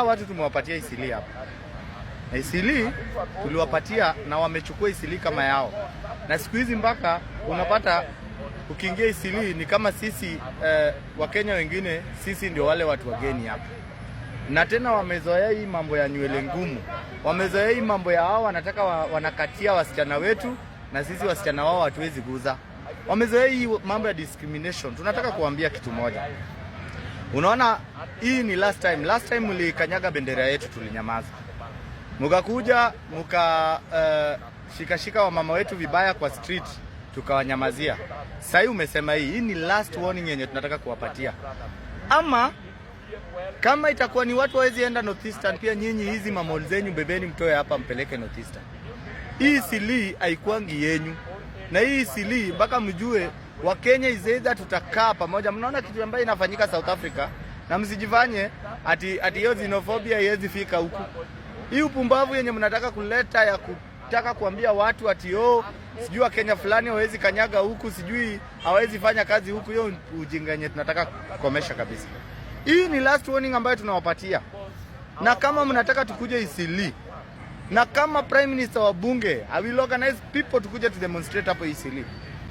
watu tumewapatia Eastleigh hapa. Na Eastleigh tuliwapatia na wamechukua Eastleigh kama yao. Na siku hizi mpaka unapata ukiingia Eastleigh ni kama sisi Wakenya wengine, sisi ndio wale watu wageni hapa. Na tena wamezoea hii mambo ya nywele ngumu. Wamezoea hii mambo ya hao wanataka wanakatia wasichana wetu na sisi wasichana wao hatuwezi guza. Wamezoea hii mambo ya discrimination. Tunataka kuambia kitu moja. Unaona hii ni last time mlikanyaga bendera yetu tulinyamaza. Mkakuja shika wa mama wetu vibaya kwa street tukawanyamazia. Sasa umesema hii ni last warning yenye tunataka kuwapatia. Ama kama itakuwa ni watu hawezi enda Northeastern, pia nyinyi hizi mamol zenyu bebeni mtoe hapa mpeleke Northeastern. Hii Eastleigh haikuangi yenyu. Na hii Eastleigh mpaka mjue Wakenya izeza tutakaa pamoja. Mnaona kitu ambacho inafanyika South Africa na msijifanye ati hiyo xenophobia haiwezi fika huku. Hii upumbavu yenye mnataka kuleta ya kutaka kuambia watu ati sijui Kenya fulani hawezi kanyaga huku, sijui hawezi fanya kazi huku, hiyo ujinga yenye tunataka kukomesha kabisa. Hii ni last warning ambayo tunawapatia. Na kama mnataka tukuje Eastleigh, na kama Prime Minister wa bunge, I will organize people to kuja to demonstrate hapo Eastleigh.